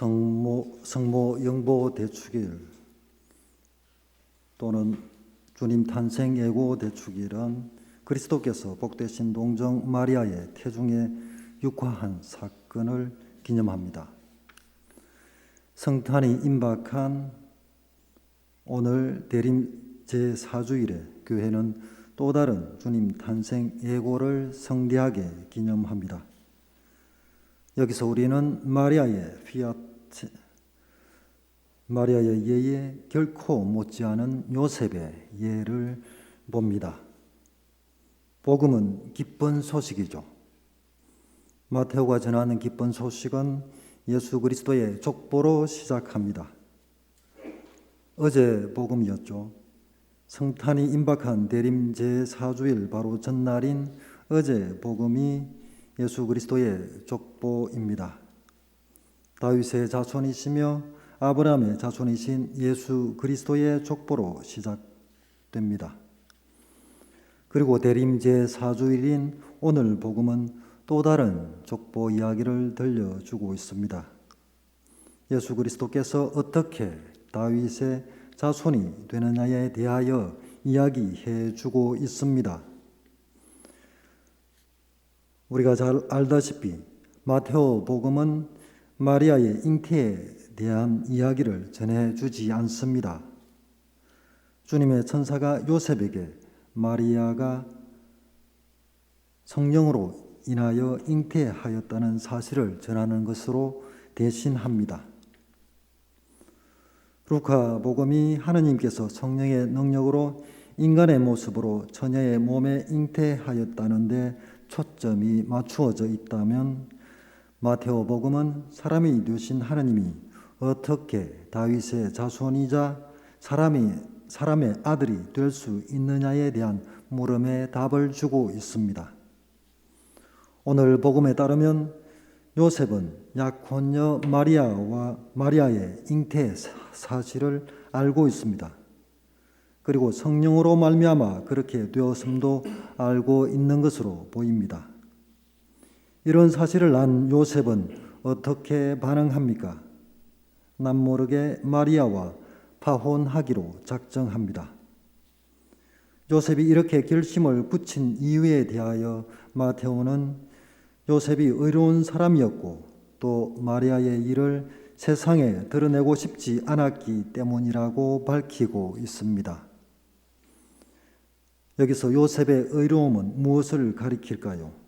성모 영보 대축일 또는 주님 탄생 예고 대축일은 그리스도께서 복되신 동정 마리아의 태중에 육화한 사건을 기념합니다. 성탄이 임박한 오늘 대림 제4주일에 교회는 또 다른 주님 탄생 예고를 성대하게 기념합니다. 여기서 우리는 마리아의 예에 결코 못지않은 요셉의 예를 봅니다. 복음은 기쁜 소식이죠. 마테오가 전하는 기쁜 소식은 예수 그리스도의 족보로 시작합니다. 어제 복음이었죠. 성탄이 임박한 대림 제4주일 바로 전날인 어제 복음이 예수 그리스도의 족보입니다. 다윗의 자손이시며 아브라함의 자손이신 예수 그리스도의 족보로 시작됩니다. 그리고 대림 제4주일인 오늘 복음은 또 다른 족보 이야기를 들려주고 있습니다. 예수 그리스도께서 어떻게 다윗의 자손이 되느냐에 대하여 이야기해 주고 있습니다. 우리가 잘 알다시피 마테오 복음은 마리아의 잉태에 대한 이야기를 전해주지 않습니다. 주님의 천사가 요셉에게 마리아가 성령으로 인하여 잉태하였다는 사실을 전하는 것으로 대신합니다. 루카 복음이 하느님께서 성령의 능력으로 인간의 모습으로 처녀의 몸에 잉태하였다는 데 초점이 맞추어져 있다면 마테오 복음은 사람이 되신 하느님이 어떻게 다윗의 자손이자 사람의 아들이 될 수 있느냐에 대한 물음에 답을 주고 있습니다. 오늘 복음에 따르면 요셉은 약혼녀 마리아의 잉태 사실을 알고 있습니다. 그리고 성령으로 말미암아 그렇게 되었음도 알고 있는 것으로 보입니다. 이런 사실을 안 요셉은 어떻게 반응합니까? 남모르게 마리아와 파혼하기로 작정합니다. 요셉이 이렇게 결심을 굳힌 이유에 대하여 마테오는 요셉이 의로운 사람이었고 또 마리아의 일을 세상에 드러내고 싶지 않았기 때문이라고 밝히고 있습니다. 여기서 요셉의 의로움은 무엇을 가리킬까요?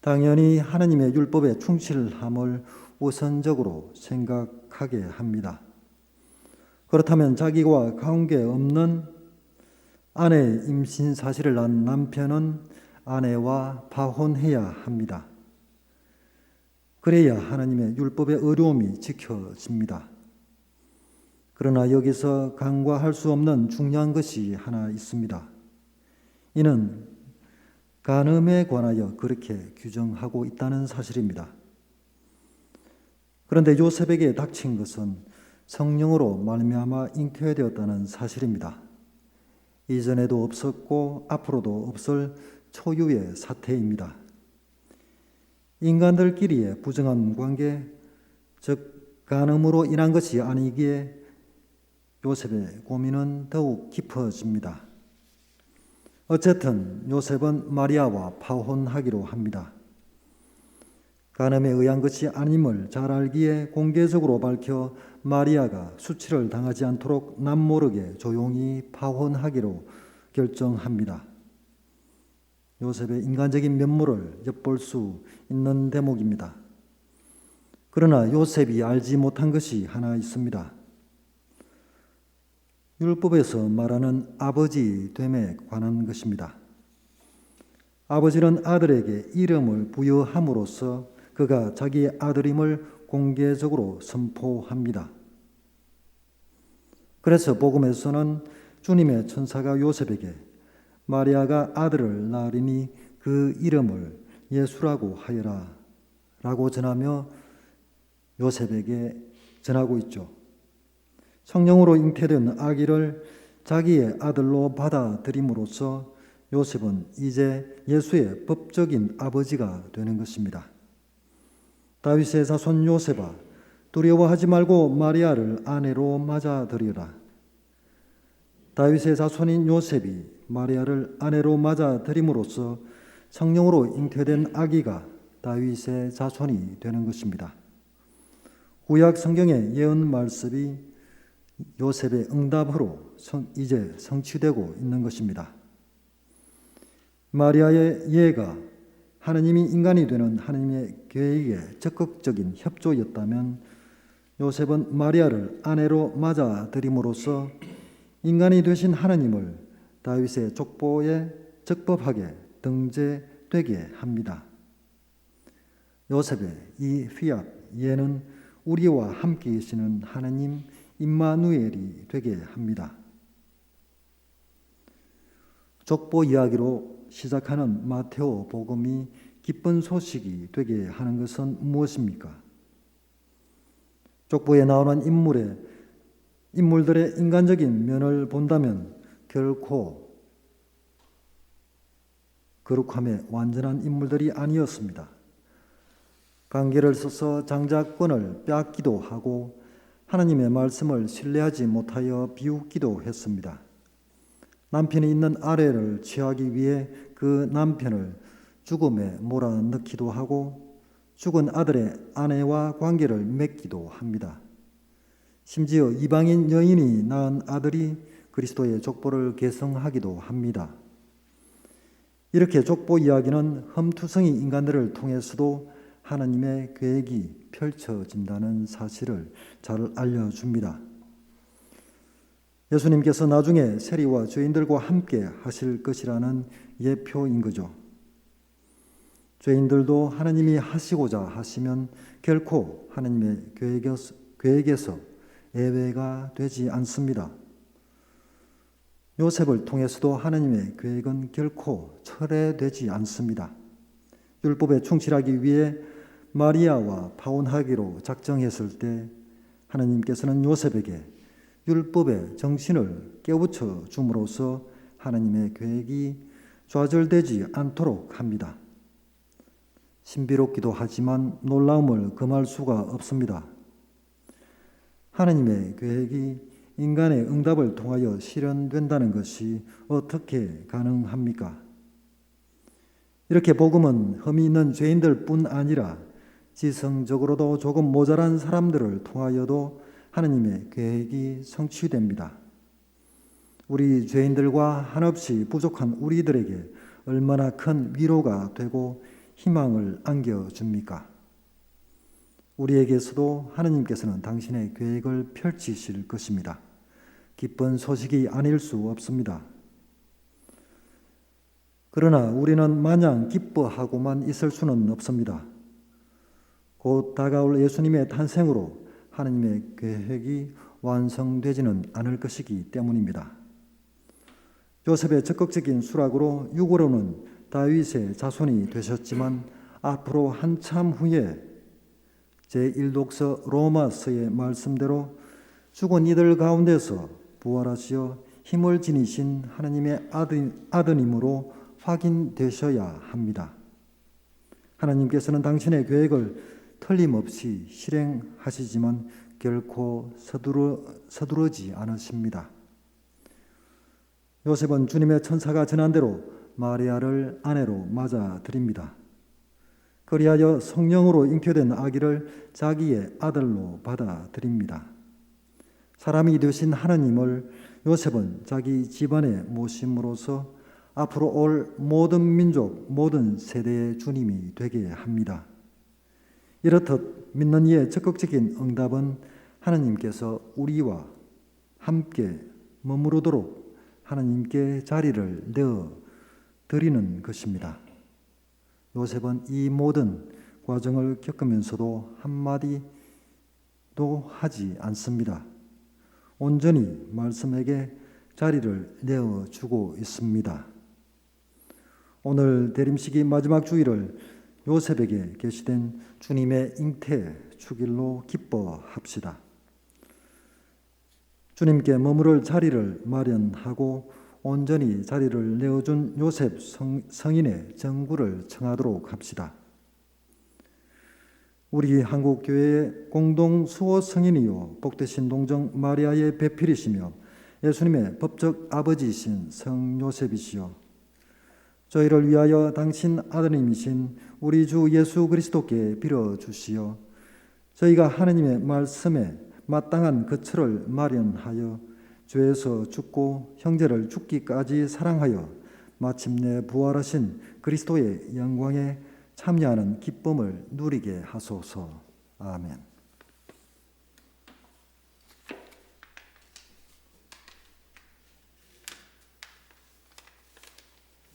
당연히 하나님의 율법에 충실함을 우선적으로 생각하게 합니다. 그렇다면 자기와 관계없는 아내의 임신 사실을 난 남편은 아내와 파혼해야 합니다. 그래야 하나님의 율법의 의로움이 지켜집니다. 그러나 여기서 간과할 수 없는 중요한 것이 하나 있습니다. 이는 간음에 관하여 그렇게 규정하고 있다는 사실입니다. 그런데 요셉에게 닥친 것은 성령으로 말미암아 잉태되었다는 사실입니다. 이전에도 없었고 앞으로도 없을 초유의 사태입니다. 인간들끼리의 부정한 관계, 즉 간음으로 인한 것이 아니기에 요셉의 고민은 더욱 깊어집니다. 어쨌든 요셉은 마리아와 파혼하기로 합니다. 간음에 의한 것이 아님을 잘 알기에 공개적으로 밝혀 마리아가 수치를 당하지 않도록 남모르게 조용히 파혼하기로 결정합니다. 요셉의 인간적인 면모를 엿볼 수 있는 대목입니다. 그러나 요셉이 알지 못한 것이 하나 있습니다. 율법에서 말하는 아버지됨에 관한 것입니다. 아버지는 아들에게 이름을 부여함으로써 그가 자기의 아들임을 공개적으로 선포합니다. 그래서 복음에서는 주님의 천사가 요셉에게 마리아가 아들을 낳으리니 그 이름을 예수라고 하여라 라고 전하며 요셉에게 전하고 있죠. 성령으로 잉태된 아기를 자기의 아들로 받아들임으로써 요셉은 이제 예수의 법적인 아버지가 되는 것입니다. 다윗의 자손 요셉아, 두려워하지 말고 마리아를 아내로 맞아들이라. 다윗의 자손인 요셉이 마리아를 아내로 맞아들임으로써 성령으로 잉태된 아기가 다윗의 자손이 되는 것입니다. 구약 성경의 예언 말씀이 요셉의 응답으로 이제 성취되고 있는 것입니다. 마리아의 예가 하나님이 인간이 되는 하나님의 계획에 적극적인 협조였다면 요셉은 마리아를 아내로 맞아들임으로써 인간이 되신 하나님을 다윗의 족보에 적법하게 등재되게 합니다. 요셉의 이 피압 예는 우리와 함께 계시는 하나님 임마누엘이 되게 합니다. 족보 이야기로 시작하는 마테오 복음이 기쁜 소식이 되게 하는 것은 무엇입니까? 족보에 나오는 인물들의 인간적인 면을 본다면 결코 거룩함에 완전한 인물들이 아니었습니다. 관계를 써서 장자권을 빼앗기도 하고 하나님의 말씀을 신뢰하지 못하여 비웃기도 했습니다. 남편이 있는 아내를 취하기 위해 그 남편을 죽음에 몰아넣기도 하고 죽은 아들의 아내와 관계를 맺기도 합니다. 심지어 이방인 여인이 낳은 아들이 그리스도의 족보를 계승하기도 합니다. 이렇게 족보 이야기는 흠투성이 인간들을 통해서도 하나님의 계획이 펼쳐진다는 사실을 잘 알려줍니다. 예수님께서 나중에 세리와 죄인들과 함께 하실 것이라는 예표인 거죠. 죄인들도 하나님이 하시고자 하시면 결코 하나님의 계획에서 예외가 되지 않습니다. 요셉을 통해서도 하나님의 계획은 결코 철회되지 않습니다. 율법에 충실하기 위해 마리아와 파혼하기로 작정했을 때 하나님께서는 요셉에게 율법의 정신을 깨우쳐 줌으로써 하나님의 계획이 좌절되지 않도록 합니다. 신비롭기도 하지만 놀라움을 금할 수가 없습니다. 하나님의 계획이 인간의 응답을 통하여 실현된다는 것이 어떻게 가능합니까? 이렇게 복음은 흠이 있는 죄인들 뿐 아니라 지성적으로도 조금 모자란 사람들을 통하여도 하나님의 계획이 성취됩니다. 우리 죄인들과 한없이 부족한 우리들에게 얼마나 큰 위로가 되고 희망을 안겨줍니까? 우리에게서도 하나님께서는 당신의 계획을 펼치실 것입니다. 기쁜 소식이 아닐 수 없습니다. 그러나 우리는 마냥 기뻐하고만 있을 수는 없습니다. 곧 다가올 예수님의 탄생으로 하나님의 계획이 완성되지는 않을 것이기 때문입니다. 요셉의 적극적인 수락으로 육으로는 다윗의 자손이 되셨지만 앞으로 한참 후에 제1독서 로마서의 말씀대로 죽은 이들 가운데서 부활하시어 힘을 지니신 하나님의 아드님으로 확인되셔야 합니다. 하나님께서는 당신의 계획을 틀림없이 실행하시지만 결코 서두르지 않으십니다. 요셉은 주님의 천사가 전한 대로 마리아를 아내로 맞아들입니다. 그리하여 성령으로 잉태된 아기를 자기의 아들로 받아들입니다. 사람이 되신 하나님을 요셉은 자기 집안에 모심으로써 앞으로 올 모든 민족, 모든 세대의 주님이 되게 합니다. 이렇듯 믿는 이의 적극적인 응답은 하나님께서 우리와 함께 머무르도록 하나님께 자리를 내어 드리는 것입니다. 요셉은 이 모든 과정을 겪으면서도 한마디도 하지 않습니다. 온전히 말씀에게 자리를 내어주고 있습니다. 오늘 대림식이 마지막 주일을 요셉에게 계시된 주님의 잉태 축일로 기뻐합시다. 주님께 머무를 자리를 마련하고 온전히 자리를 내어준 요셉 성인의 정구를 청하도록 합시다. 우리 한국교회의 공동 수호 성인이요 복되신 동정 마리아의 배필이시며 예수님의 법적 아버지이신 성 요셉이시여, 저희를 위하여 당신 아드님이신 우리 주 예수 그리스도께 빌어주시어 저희가 하느님의 말씀에 마땅한 거처를 마련하여 죄에서 죽고 형제를 죽기까지 사랑하여 마침내 부활하신 그리스도의 영광에 참여하는 기쁨을 누리게 하소서. 아멘.